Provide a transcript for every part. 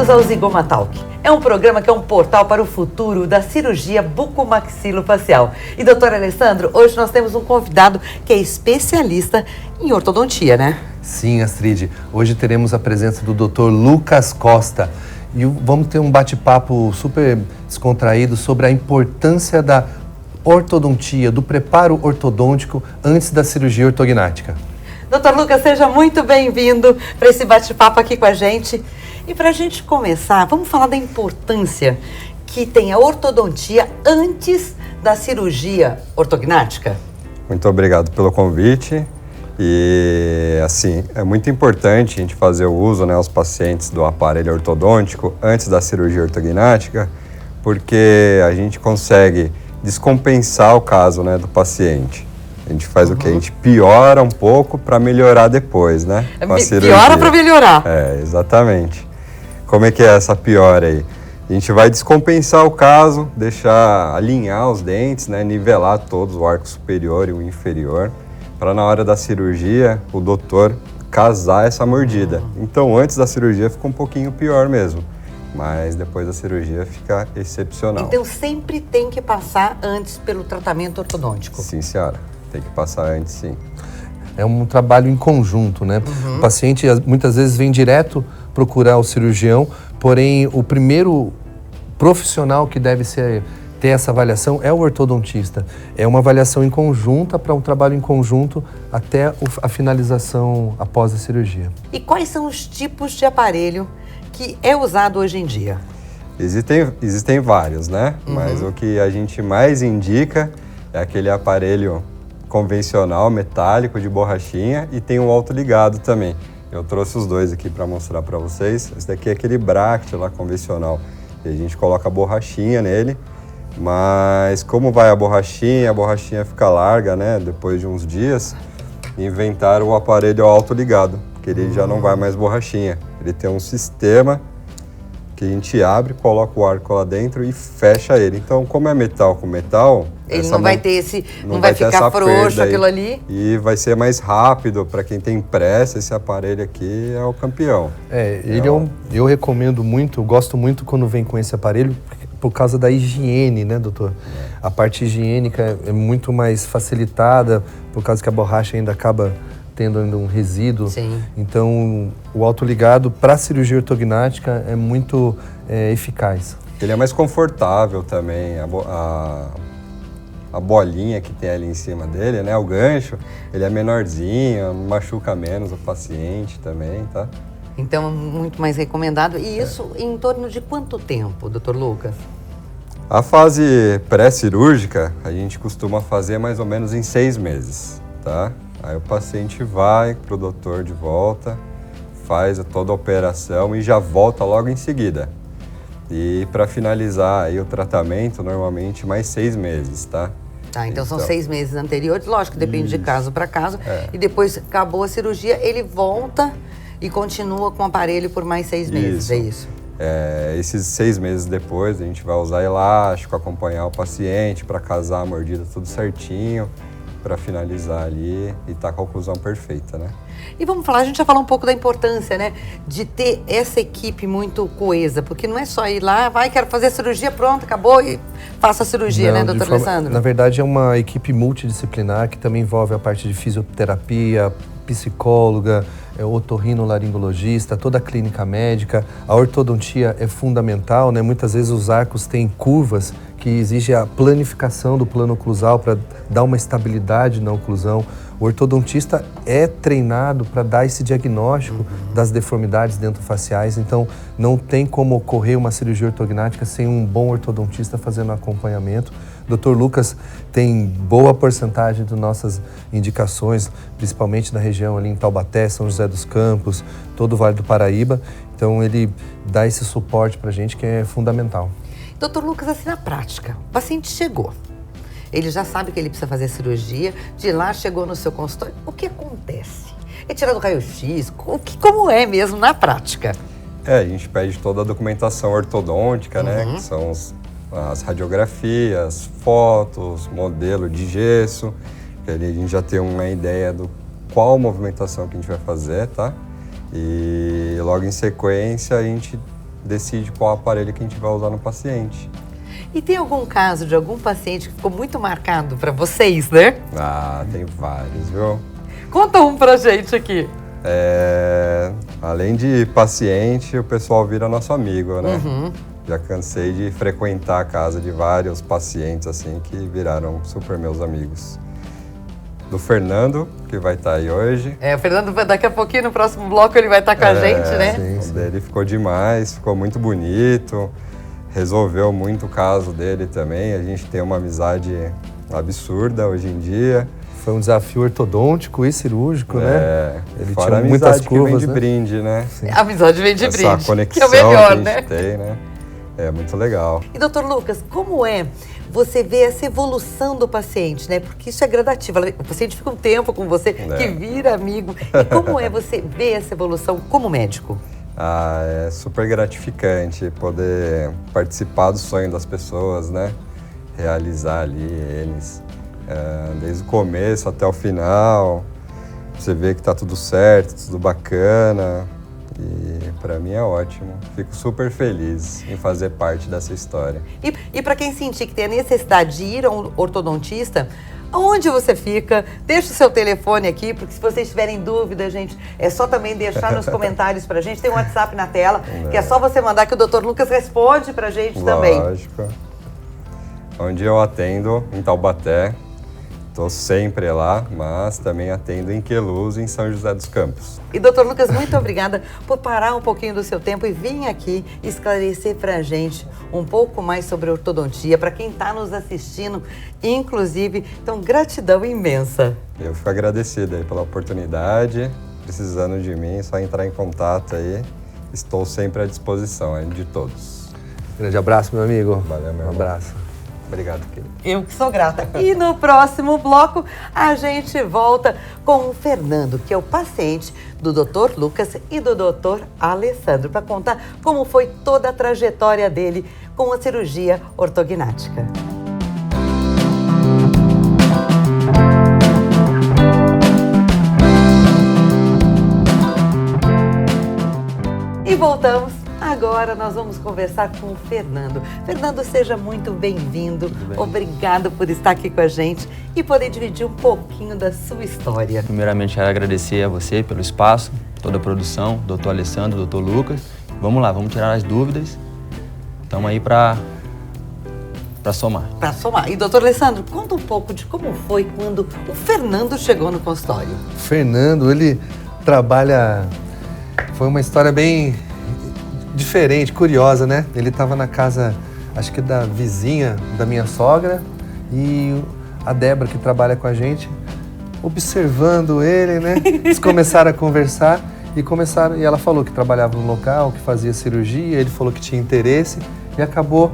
Bem-vindos ao Zygoma Talk. É um programa que é um portal para o futuro da cirurgia bucomaxilofacial. E, doutor Alessandro, hoje nós temos um convidado que é especialista em ortodontia, né? Sim, Astrid. Hoje teremos a presença do Dr. Lucas Costa. E vamos ter um bate-papo super descontraído sobre a importância da ortodontia, do preparo ortodôntico antes da cirurgia ortognática. Doutor Lucas, seja muito bem-vindo para esse bate-papo aqui com a gente. E para a gente começar, vamos falar da importância que tem a ortodontia antes da cirurgia ortognática? Muito obrigado pelo convite. E, assim, é muito importante a gente fazer o uso, né, aos pacientes do aparelho ortodôntico antes da cirurgia ortognática, porque a gente consegue descompensar o caso, né, do paciente. A gente faz o que? A gente piora um pouco para melhorar depois, né? Com a cirurgia. Piora para melhorar. É, exatamente. Como é que é essa piora aí? A gente vai descompensar o caso, alinhar os dentes, né? Nivelar todos, o arco superior e o inferior, para na hora da cirurgia o doutor casar essa mordida. Então, antes da cirurgia fica um pouquinho pior mesmo, mas depois da cirurgia fica excepcional. Então, sempre tem que passar antes pelo tratamento ortodôntico? Sim, senhora. Tem que passar antes, sim. É um trabalho em conjunto, né? O paciente muitas vezes vem direto procurar o cirurgião, porém o primeiro profissional que deve ter essa avaliação é o ortodontista. É uma avaliação em conjunta para um trabalho em conjunto até a finalização após a cirurgia. E quais são os tipos de aparelho que é usado hoje em dia? Existem vários, né? Mas o que a gente mais indica é aquele aparelho convencional, metálico, de borrachinha, e tem um autoligado também. Eu trouxe os dois aqui para mostrar para vocês. Esse daqui é aquele Bract lá convencional. E a gente coloca a borrachinha nele, mas como vai a borrachinha fica larga, né? Depois de uns dias, inventaram o aparelho autoligado, que ele já não vai mais borrachinha. Ele tem um sistema que a gente abre, coloca o arco lá dentro e fecha ele. Então, como é metal com metal... Ele não vai ter não vai ficar frouxo aquilo ali. E vai ser mais rápido. Para quem tem pressa, esse aparelho aqui é o campeão. Eu recomendo muito, gosto muito quando vem com esse aparelho, por causa da higiene, né, doutor? A parte higiênica é muito mais facilitada, por causa que a borracha ainda acaba tendo ainda um resíduo. Sim. Então, o autoligado para cirurgia ortognática é muito eficaz. Ele é mais confortável também. A bolinha que tem ali em cima dele, né, o gancho, ele é menorzinho, machuca menos o paciente também, tá? Então, muito mais recomendado. E isso em torno de quanto tempo, doutor Lucas? A fase pré-cirúrgica, a gente costuma fazer mais ou menos em 6 meses, tá? Aí o paciente vai pro doutor de volta, faz toda a operação e já volta logo em seguida. E para finalizar aí o tratamento, normalmente mais 6 meses, tá? Tá, então são 6 meses anteriores, lógico que depende de caso para caso. E depois acabou a cirurgia, ele volta e continua com o aparelho por mais 6 meses, é isso? Esses 6 meses depois a gente vai usar elástico, acompanhar o paciente para casar a mordida tudo certinho, para finalizar ali e tá com a oclusão perfeita, né? E vamos falar, a gente já falou um pouco da importância, né, de ter essa equipe muito coesa, porque não é só ir lá, quero fazer a cirurgia, pronto, acabou e faça a cirurgia, né, doutor Alessandro? Na verdade, é uma equipe multidisciplinar que também envolve a parte de fisioterapia, psicóloga, otorrinolaringologista, toda a clínica médica. A ortodontia é fundamental, né? Muitas vezes os arcos têm curvas que exigem a planificação do plano oclusal para dar uma estabilidade na oclusão. O ortodontista é treinado para dar esse diagnóstico das deformidades dentofaciais, então não tem como ocorrer uma cirurgia ortognática sem um bom ortodontista fazendo acompanhamento. Dr. Lucas tem boa porcentagem de nossas indicações, principalmente na região ali em Taubaté, São José dos Campos, todo o Vale do Paraíba. Então ele dá esse suporte para a gente que é fundamental. Doutor Lucas, assim na prática, o paciente chegou, ele já sabe que ele precisa fazer a cirurgia, de lá chegou no seu consultório, o que acontece? É tirado o raio-x? Como é mesmo na prática? A gente pede toda a documentação ortodôntica, né, que são as radiografias, fotos, modelo de gesso, que ali a gente já tem uma ideia do qual movimentação que a gente vai fazer, tá? E logo em sequência a gente decide qual aparelho que a gente vai usar no paciente. E tem algum caso de algum paciente que ficou muito marcado para vocês, né? Ah, tem vários, viu? Conta um pra gente aqui. Além de paciente, o pessoal vira nosso amigo, né? Uhum. Já cansei de frequentar a casa de vários pacientes assim que viraram super meus amigos. Do Fernando, que vai estar aí hoje. O Fernando, daqui a pouquinho, no próximo bloco, ele vai estar com a gente, né? Sim. O dele ficou demais, ficou muito bonito, resolveu muito o caso dele também. A gente tem uma amizade absurda hoje em dia. Foi um desafio ortodôntico e cirúrgico, né? Ele Fora tinha muitas muitas curvas, curvas, que vem de né? brinde, né? Sim. A amizade vem de brinde. Essa conexão que é o melhor, que a gente né? tem, né? É muito legal. E, doutor Lucas, como é você ver essa evolução do paciente, né? Porque isso é gradativo. O paciente fica um tempo com você, que vira amigo. E como é você ver essa evolução como médico? É super gratificante poder participar do sonho das pessoas, né? Realizar ali eles, desde o começo até o final. Você vê que tá tudo certo, tudo bacana. E para mim é ótimo. Fico super feliz em fazer parte dessa história. E para quem sentir que tem a necessidade de ir a um ortodontista, onde você fica? Deixa o seu telefone aqui, porque se vocês tiverem dúvida, gente, é só também deixar nos comentários pra gente. Tem um WhatsApp na tela, que é só você mandar que o Dr. Lucas responde pra gente também. Lógico. Onde eu atendo, em Taubaté. Estou sempre lá, mas também atendo em Queluz, em São José dos Campos. E, doutor Lucas, muito obrigada por parar um pouquinho do seu tempo e vir aqui esclarecer para a gente um pouco mais sobre ortodontia, para quem está nos assistindo, inclusive. Então, gratidão imensa. Eu fico agradecido aí pela oportunidade, precisando de mim, é só entrar em contato aí. Estou sempre à disposição aí de todos. Grande abraço, meu amigo. Valeu, meu Um irmão. abraço. Obrigado, querido. Eu que sou grata. E no próximo bloco, a gente volta com o Fernando, que é o paciente do Dr. Lucas e do Dr. Alessandro, para contar como foi toda a trajetória dele com a cirurgia ortognática. E voltamos. Agora nós vamos conversar com o Fernando. Fernando, seja muito bem-vindo. Obrigado por estar aqui com a gente e poder dividir um pouquinho da sua história. Primeiramente, quero agradecer a você pelo espaço, toda a produção, doutor Alessandro, doutor Lucas. Vamos lá, vamos tirar as dúvidas. Estamos aí para somar. Para somar. E, doutor Alessandro, conta um pouco de como foi quando o Fernando chegou no consultório. O Fernando, ele trabalha... Foi uma história bem diferente, curiosa, né? Ele estava na casa, acho que da vizinha da minha sogra, e a Débora, que trabalha com a gente, observando ele, né? Eles começaram a conversar e ela falou que trabalhava no local, que fazia cirurgia, ele falou que tinha interesse e acabou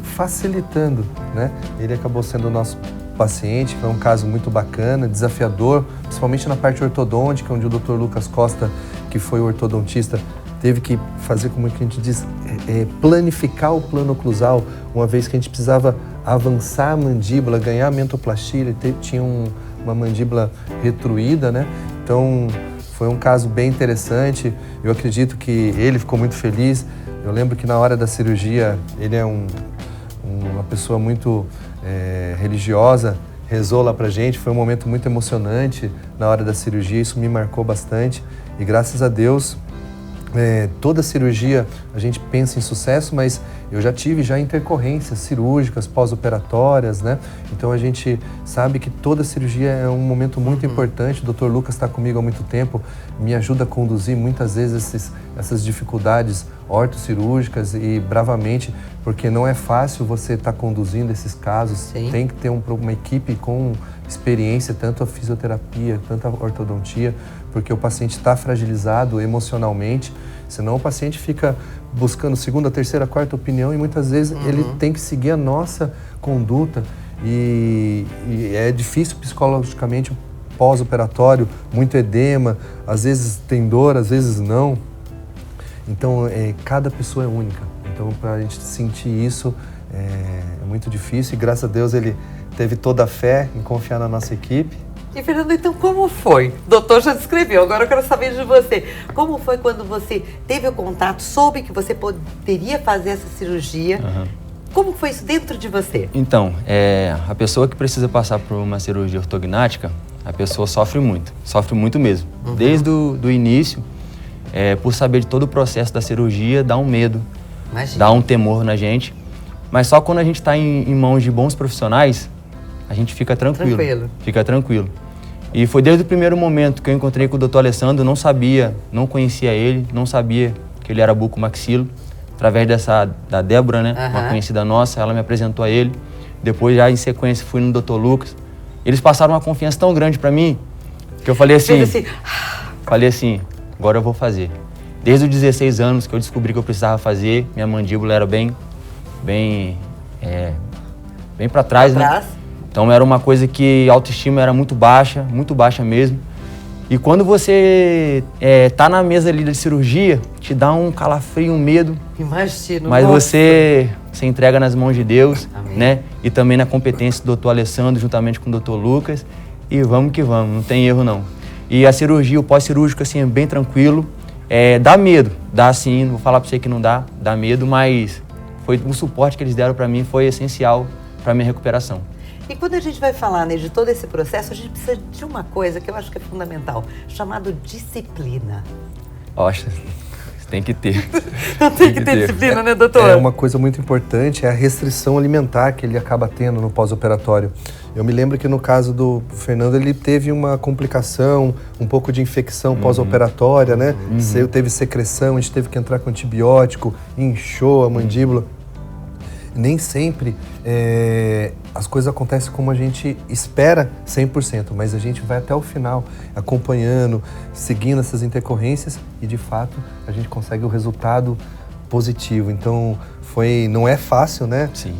facilitando, né? Ele acabou sendo o nosso paciente, foi um caso muito bacana, desafiador, principalmente na parte ortodôntica, onde o Dr. Lucas Costa, que foi o ortodontista, teve que fazer, como a gente diz, planificar o plano oclusal, uma vez que a gente precisava avançar a mandíbula, ganhar a mentoplastia, ele tinha uma mandíbula retruída, né? Então, foi um caso bem interessante, eu acredito que ele ficou muito feliz. Eu lembro que na hora da cirurgia, ele é uma pessoa muito religiosa, rezou lá pra gente, foi um momento muito emocionante na hora da cirurgia, isso me marcou bastante e graças a Deus, toda cirurgia a gente pensa em sucesso, mas eu já tive intercorrências cirúrgicas, pós-operatórias, né? Então a gente sabe que toda cirurgia é um momento muito importante. O Dr. Lucas está comigo há muito tempo, me ajuda a conduzir muitas vezes essas dificuldades ortocirúrgicas e bravamente, porque não é fácil você estar conduzindo esses casos. Sim. Tem que ter uma equipe com experiência, tanto a fisioterapia, tanto a ortodontia, porque o paciente está fragilizado emocionalmente, senão o paciente fica buscando segunda, terceira, quarta opinião e muitas vezes ele tem que seguir a nossa conduta e é difícil psicologicamente pós-operatório, muito edema, às vezes tem dor, às vezes não. Então, cada pessoa é única. Então, para a gente sentir isso é muito difícil e graças a Deus ele teve toda a fé em confiar na nossa equipe E, Fernando, então como foi? O doutor já descreveu, agora eu quero saber de você. Como foi quando você teve o contato, soube que você poderia fazer essa cirurgia? Como foi isso dentro de você? Então, a pessoa que precisa passar por uma cirurgia ortognática, a pessoa sofre muito mesmo. Desde o início, por saber de todo o processo da cirurgia, dá um medo, dá um temor na gente. Mas só quando a gente está em mãos de bons profissionais, a gente fica tranquilo. Fica tranquilo. E foi desde o primeiro momento que eu encontrei com o Dr. Alessandro, não conhecia ele, não sabia que ele era bucomaxilo. Através da Débora, né, uma conhecida nossa, ela me apresentou a ele. Depois, já em sequência, fui no Dr. Lucas. Eles passaram uma confiança tão grande para mim, que eu falei assim, agora eu vou fazer. Desde os 16 anos que eu descobri que eu precisava fazer, minha mandíbula era bem para trás, né? Então era uma coisa que a autoestima era muito baixa mesmo. E quando você tá na mesa ali da cirurgia, te dá um calafrio, um medo. Imagino. Mas você entrega nas mãos de Deus, né? E também na competência do Dr. Alessandro, juntamente com o Dr. Lucas. E vamos que vamos, não tem erro não. E a cirurgia, o pós-cirúrgico, assim, é bem tranquilo. Dá medo, dá sim, não vou falar pra você que não dá medo, mas o suporte que eles deram pra mim foi essencial pra minha recuperação. E quando a gente vai falar, né, de todo esse processo, a gente precisa de uma coisa que eu acho que é fundamental, chamado disciplina. Poxa, tem que ter. Não tem que ter disciplina, né, doutor? Uma coisa muito importante é a restrição alimentar que ele acaba tendo no pós-operatório. Eu me lembro que no caso do Fernando, ele teve uma complicação, um pouco de infecção pós-operatória, né? Teve secreção, a gente teve que entrar com antibiótico, inchou a mandíbula. Nem sempre as coisas acontecem como a gente espera 100%, mas a gente vai até o final, acompanhando, seguindo essas intercorrências e, de fato, a gente consegue o resultado positivo. Então, não é fácil, né? Sim.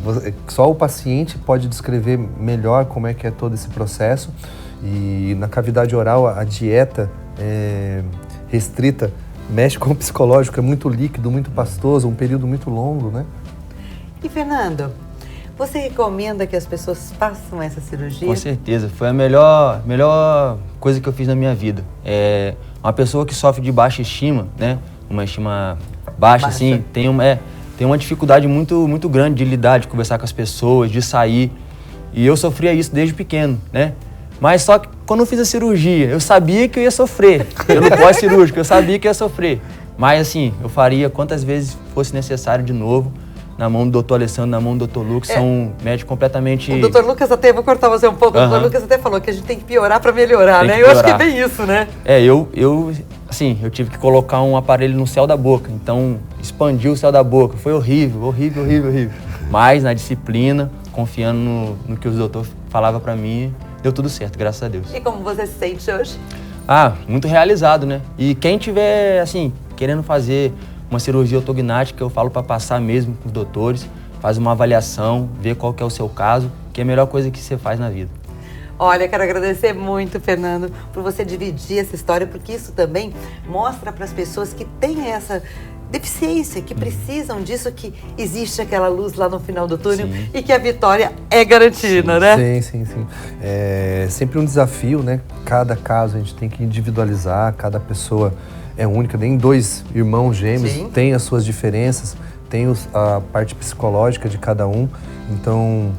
Só o paciente pode descrever melhor como é que é todo esse processo. E na cavidade oral, a dieta restrita mexe com o psicológico, é muito líquido, muito pastoso, um período muito longo, né? E, Fernando, você recomenda que as pessoas façam essa cirurgia? Com certeza, foi a melhor coisa que eu fiz na minha vida. Uma pessoa que sofre de baixa estima, né? Uma estima baixa. Assim, tem uma dificuldade muito grande de lidar, de conversar com as pessoas, de sair. E eu sofria isso desde pequeno, né? Mas só que quando eu fiz a cirurgia, eu sabia que eu ia sofrer. Pelo pós-cirúrgico, eu sabia que eu ia sofrer. Mas assim, eu faria quantas vezes fosse necessário de novo, na mão do Dr. Alessandro, na mão do Dr. Lucas, são médicos completamente... O Dr. Lucas até, vou cortar você um pouco, o Dr. Lucas até falou que a gente tem que piorar para melhorar, né? Eu acho que é bem isso, né? Eu tive que colocar um aparelho no céu da boca, então expandiu o céu da boca, foi horrível. Mas na disciplina, confiando no que os doutores falavam para mim, deu tudo certo, graças a Deus. E como você se sente hoje? Muito realizado, né? E quem tiver, assim, querendo fazer uma cirurgia ortognática, eu falo para passar mesmo com os doutores, faz uma avaliação, vê qual que é o seu caso, que é a melhor coisa que você faz na vida. Olha, quero agradecer muito, Fernando, por você dividir essa história, porque isso também mostra para as pessoas que têm essa deficiência, que precisam disso, que existe aquela luz lá no final do túnel e que a vitória é garantida, né? Sim. É sempre um desafio, né? Cada caso a gente tem que individualizar, cada pessoa é única, nem dois irmãos gêmeos, tem as suas diferenças, tem a parte psicológica de cada um, então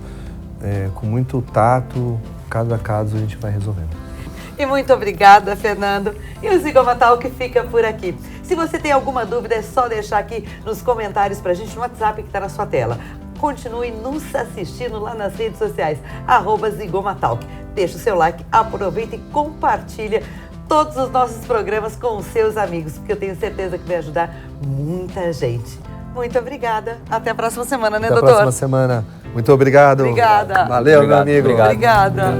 com muito tato, cada caso a gente vai resolvendo. E muito obrigada, Fernando. E o Zygoma Talk fica por aqui. Se você tem alguma dúvida, é só deixar aqui nos comentários pra gente no WhatsApp que está na sua tela. Continue nos assistindo lá nas redes sociais, @Zygoma Talk. Deixa o seu like, aproveita e compartilha todos os nossos programas com os seus amigos, porque eu tenho certeza que vai ajudar muita gente. Muito obrigada. Até a próxima semana, né, doutor? Até a próxima semana. Muito obrigado. Obrigada. Valeu, meu amigo. Obrigada.